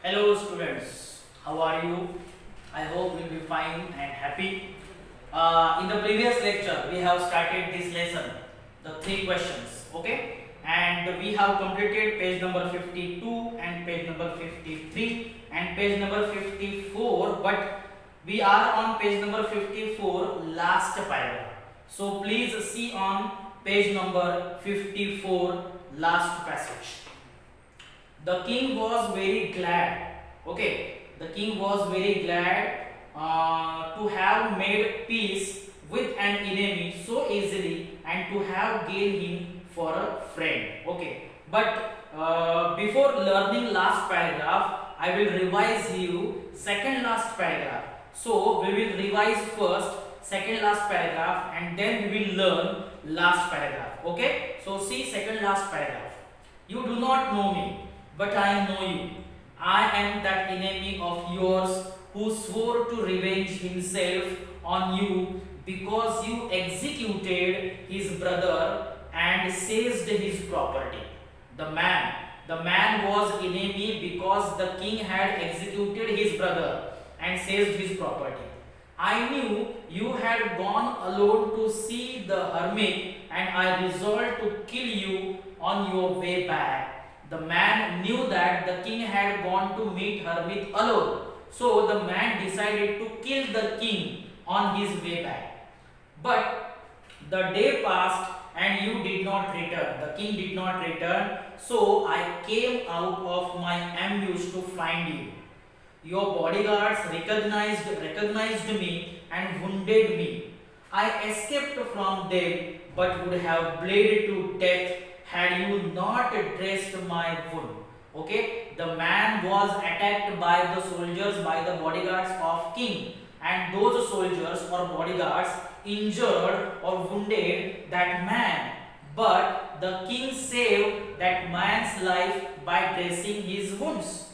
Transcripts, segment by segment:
Hello students, how are you? I hope you'll be fine and happy. In the previous lecture, we have started this lesson, the three questions, okay? And we have completed page number 52 and page number 53 and page number 54, but we are on page number 54, last paragraph. So please see on page number 54, last passage. The king was very glad. Okay, the king was very glad to have made peace with an enemy so easily and to have gained him for a friend. Okay, but before learning last paragraph, I will revise you second last paragraph. So we will revise first second last paragraph and then we will learn last paragraph. Okay, so see second last paragraph. You do not know me, but I know you. I am that enemy of yours who swore to revenge himself on you because you executed his brother and seized his property. The man was enemy because the king had executed his brother and seized his property. I knew you had gone alone to see the hermit, and I resolved to kill you on your way back. The man knew that the king had gone to meet hermit alone, so the man decided to kill the king on his way back. But the day passed and you did not return. The king did not return, so I came out of my ambush to find you. Your bodyguards recognized me and wounded me. I escaped from them, but would have bled to death had you not dressed my wound. Okay, the man was attacked by the soldiers, by the bodyguards of king, and those soldiers or bodyguards injured or wounded that man, but the king saved that man's life by dressing his wounds.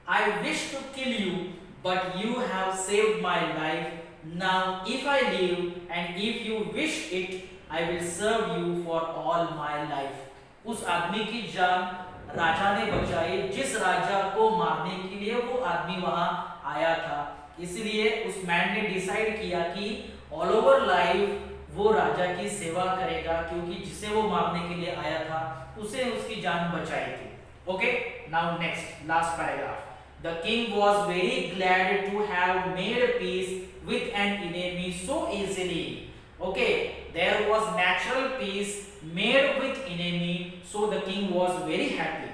I wish to kill you, but you have saved my life. Now, if I live and if you wish it, I will serve you for all my life. उस आदमी की जान राजा ने बचाई जिस राजा को मारने के लिए वो आदमी वहां आया था। इसलिए उस मैन ने डिसाइड किया कि ऑल ओवर लाइफ वो राजा की सेवा करेगा, क्योंकि जिसे वो मारने के लिए आया था उसे उसकी जान बचाई थी। Okay, now next last paragraph. The king was very glad to have made peace with an enemy so easily. Okay, there was natural peace made with enemy, so the king was very happy.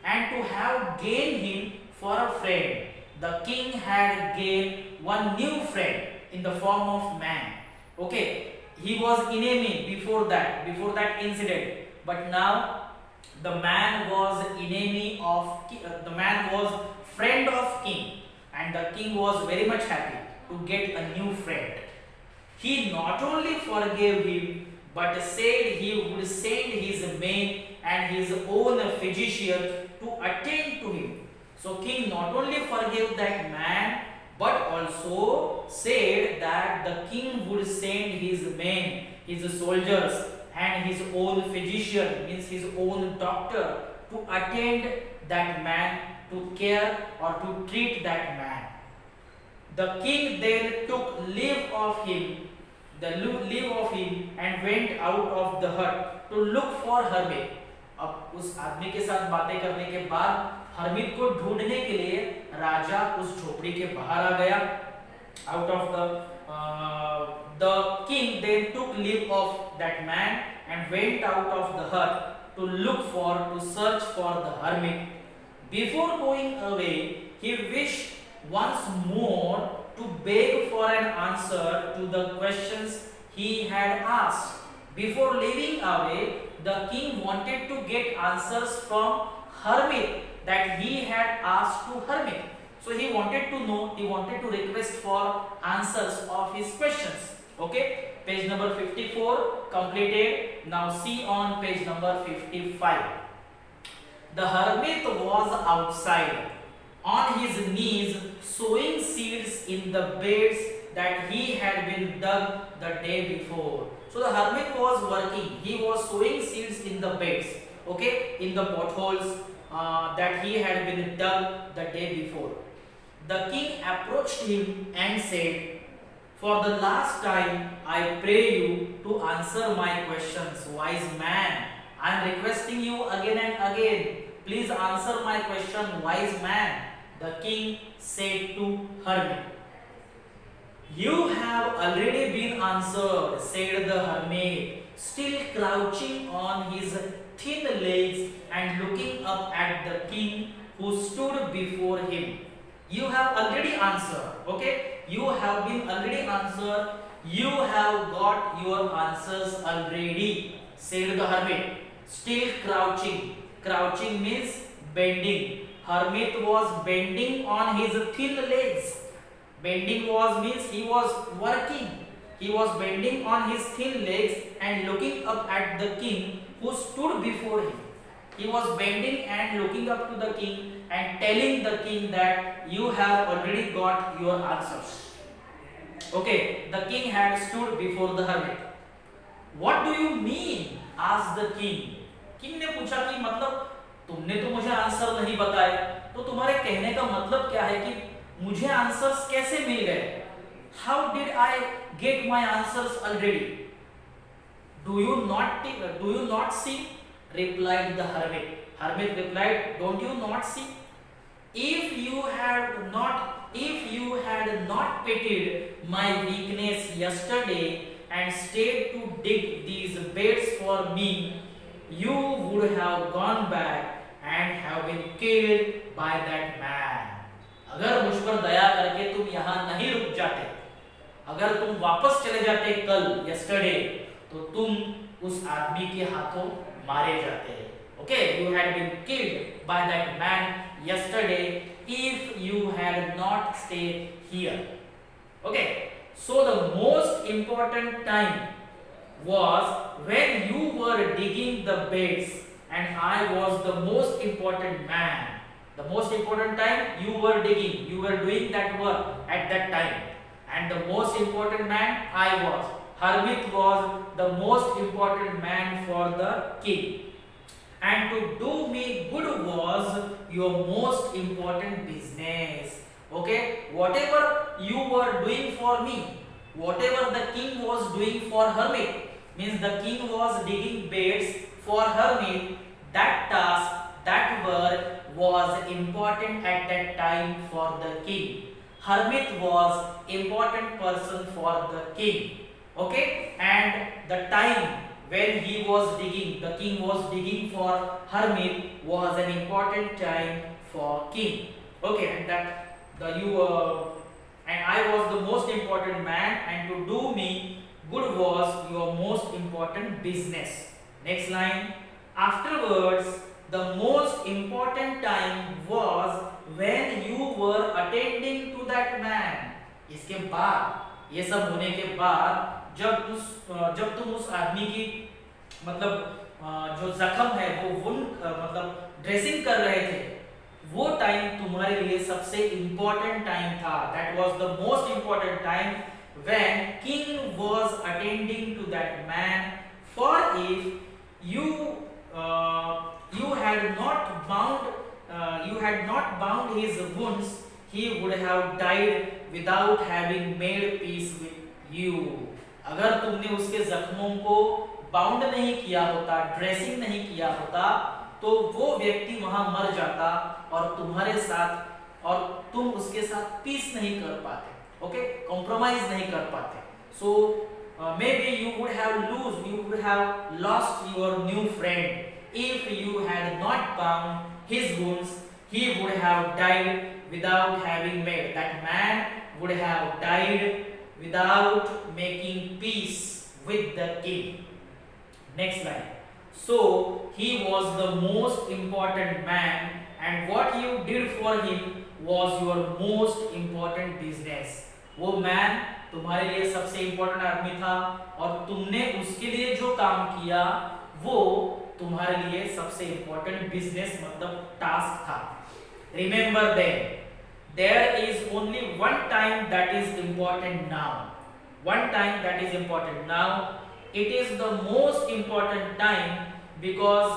And to have gained him for a friend, the king had gained one new friend in the form of man. Okay, he was enemy before that incident, but now the man was enemy of the man was friend of king, and the king was very much happy to get a new friend. He not only forgave him, but said he would send his men and his own physician to attend to him. So king not only forgave that man, but also said that the king would send his men, his soldiers and his own physician, means his own doctor, to attend that man, to care or to treat that man. The king then took leave of him, and went out of the hut to look for hermit. अब उस आदमी के साथ बातें करने के बाद हर्मित को ढूंढने के लिए राजा उस झोपड़ी के बाहर आ गया। Out of the king then took leave of that man and went out of the hut to search for the hermit. Before going away, he wished once more to beg for an answer to the questions he had asked. Before leaving away, the king wanted to get answers from hermit that he had asked to hermit. So he wanted to know, he wanted to request for answers of his questions. Okay, page number 54 completed. Now see on page number 55. The hermit was outside on his knees sowing seeds in the beds that he had been dug the day before. So the hermit was working, he was sowing seeds in the beds, okay, in the potholes that he had been dug the day before. The king approached him and said, "For the last time, I pray you to answer my questions, wise man. I am requesting you again and again. Please answer my question, wise man." The king said to hermit, "You have already been answered," said the hermit, still crouching on his thin legs and looking up at the king who stood before him. You have already answered, okay? You have been already answered. You have got your answers already, said the hermit, still crouching. Crouching means bending. Hermit was bending on his thin legs. Bending was means he was working. He was bending on his thin legs and looking up at the king who stood before him. He was bending and looking up to the king and telling the king that you have already got your answers. Okay, the king had stood before the hermit. What do you mean? Asked the king. King ने पूछा कि मतलब तुमने तो मुझे answer नहीं बताए, तो तुम्हारे कहने का मतलब क्या है कि मुझे आंसर्स कैसे मिल गए? How did I get my answers already? Do you not see? Replied the hermit. Hermit replied, don't you not see? If you had not pitied my weakness yesterday and stayed to dig these beds for me, you would have gone back and have been killed by that man. अगर मुझ पर दया करके तुम यहाँ नहीं रुक जाते, अगर तुम वापस चले जाते कल yesterday, तो तुम उस आदमी के हाथों मारे जाते. Okay, you had been killed by that man yesterday if you had not stayed here. Okay, so the most important time was when you were digging the beds and I was the most important man. The most important time you were digging, you were doing that work at that time, and the most important man I was. Hermit was the most important man for the king, and to do me good was your most important business. Okay, whatever you were doing for me, whatever the king was doing for hermit, means the king was digging beds for hermit. That task, that work was important at that time for the king. Hermit was important person for the king. Okay, and the time when he was digging, the king was digging for hermit was an important time for king. Okay, and that and I was the most important man, and to do me good was your most important business. Next line. Afterwards, the most important time was when you were attending to that man. इसके बाद, ये सब होने के बाद, जब तुम उस आदमी की मतलब जो जख्म है वो मतलब ड्रेसिंग कर रहे थे, वो टाइम तुम्हारे लिए सबसे इम्पोर्टेंट टाइम था. That was the most important time when king was attending to that man, for if you had not bound his wounds, he would have died without having made peace with you. अगर तुमने उसके जख्मों को bound नहीं किया होता, dressing नहीं किया होता, तो वो व्यक्ति वहां मर जाता और तुम्हारे साथ, और तुम उसके साथ पीस नहीं कर पाते. ओके, कॉम्प्रोमाइज नहीं कर पाते. सो maybe you would have lost your new friend if you had not bound his wounds. He would have died without having made, that man would have died without making peace with the king. Next line. So he was the most important man, and what you did for him was your most important business. वो man तुम्हारे लिए सबसे important आदमी था, और तुमने उसके लिए जो काम किया वो तुम्हारे लिए सबसे इंपॉर्टेंट बिजनेस मतलब टास्क था. Remember there is only one time that is important now. One time that is important now. It is the most important time because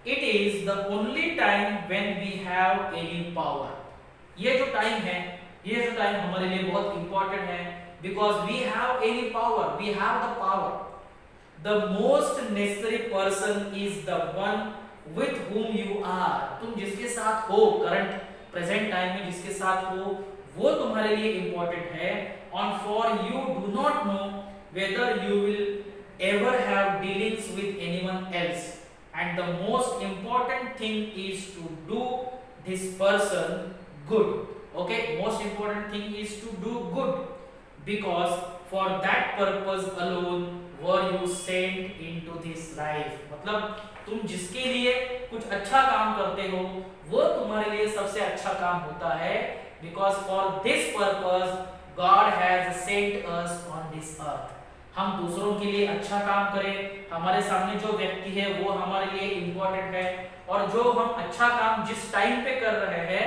It is the only time when we have any power. ये जो time है, ये जो time हमारे लिए बहुत important है, because we have any power, we have the power. The most necessary person is the one with whom you are. तुम जिसके साथ हो, करंट प्रेजेंट टाइम में जिसके साथ हो, वो तुम्हारे लिए इंपॉर्टेंट है. On for you do not know whether you will ever have dealings with anyone else, and the most important thing is to do this person good. Okay, most important thing is to do good, because for that purpose alone were you sent into this life. मतलब तुम जिसके लिए कुछ अच्छा काम करते हो, वो तुम्हारे लिए सबसे अच्छा काम होता है, because for this purpose God has sent us on this earth. हम दूसरों के लिए अच्छा काम करें, हमारे सामने जो व्यक्ति है वो हमारे लिए इंपॉर्टेंट है, और जो हम अच्छा काम जिस टाइम पे कर रहे हैं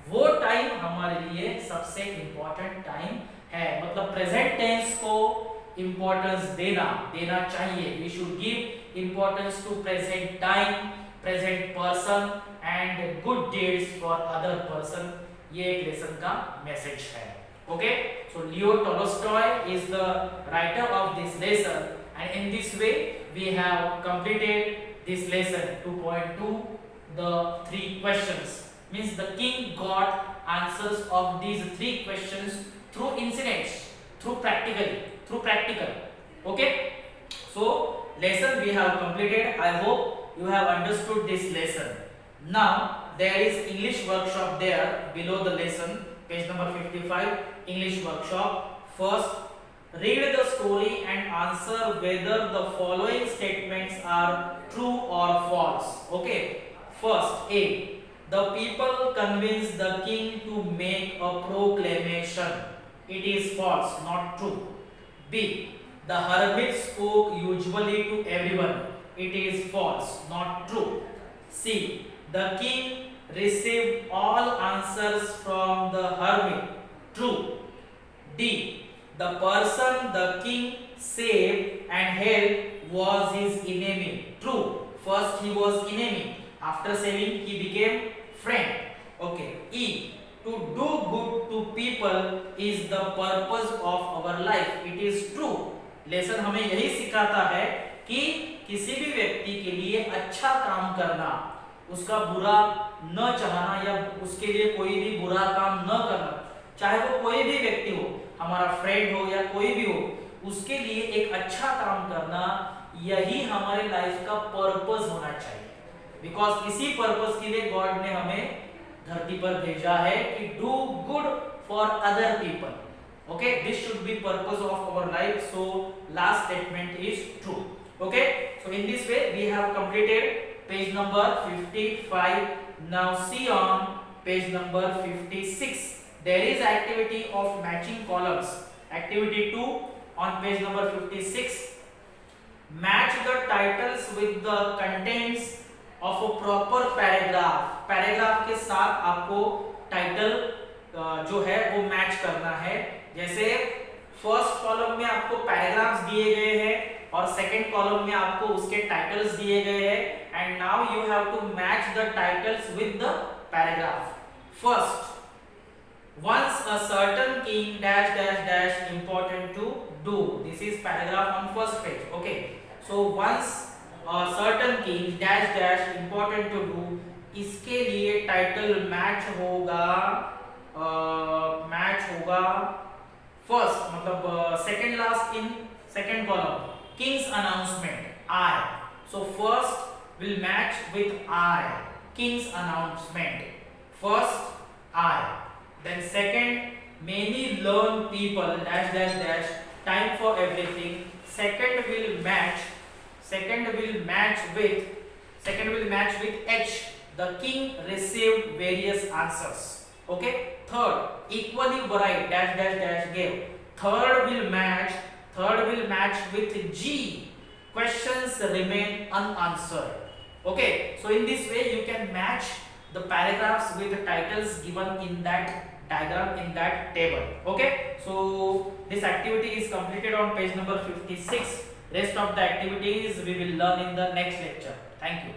वो टाइम हमारे लिए सबसे इंपॉर्टेंट टाइम है. मतलब प्रेजेंट टेंस को इंपॉर्टेंस देना चाहिए. We should give importance to present time, present person and good deeds for other person. ये एक लेसन का मैसेज है. Okay, so Leo Tolstoy is the writer of this lesson, and in this way we have completed this lesson 2.2. The 3 questions means the king got answers of these 3 questions through incidents, through practical. Okay, so lesson we have completed. I hope you have understood this lesson. Now there is English workshop there below the lesson, page number 55. English workshop. First, read the story and answer whether the following statements are true or false. Okay. First, A. The people convinced the king to make a proclamation. It is false, not true. B. The hermit spoke usually to everyone. It is false, not true. C. The king received all answers from the hermit. True. D. The person the king saved and helped was his enemy. True. First he was enemy. After saving he became friend. Okay. E. To do good to people is the purpose of our life. It is true. Lesson हमें यही सिखाता है कि किसी भी व्यक्ति के लिए अच्छा काम करना, उसका बुरा न चाहना या उसके लिए कोई भी बुरा काम न करना, चाहे वो कोई भी व्यक्ति हो, हमारा फ्रेंड हो या कोई भी हो, उसके लिए एक अच्छा काम करना, यही हमारे लाइफ का पर्पस होना चाहिए. बिकॉज इसी पर्पस के लिए गॉड ने हमें धरती पर भेजा है कि do good for other people. Okay, this should be purpose of our life. So last statement is true. Okay, so in this way we have completed page number 55. Now see on page number 56. There is activity of matching columns. Activity 2 on page number 56. Match the titles with the contents of a proper paragraph. Paragraph के साथ आपको title जो है वो match करना है. जैसे first column में आपको पैराग्राफ्स दिए गए हैं और सेकंड कॉलम में आपको उसके टाइटल्स दिए गए हैं. And now you have to match the titles with the paragraph. First, once a certain king dash dash dash important to do. This is paragraph on first page. Okay, so once a certain king dash dash important to do, इसके लिए title match होगा first, मतलब second last in second column, Kings announcement I. So first will match with I, king's announcement. First I. Then second, many learn people dash dash dash, time for everything. Second will match with H. The king received various answers. Okay. Third, equally varied dash dash dash gave. Third will match with G. Questions remain unanswered. Okay. So in this way you can match the paragraphs with the titles given in that diagram, in that table. Okay, so this activity is completed on page number 56. Rest of the activities we will learn in the next lecture. Thank you.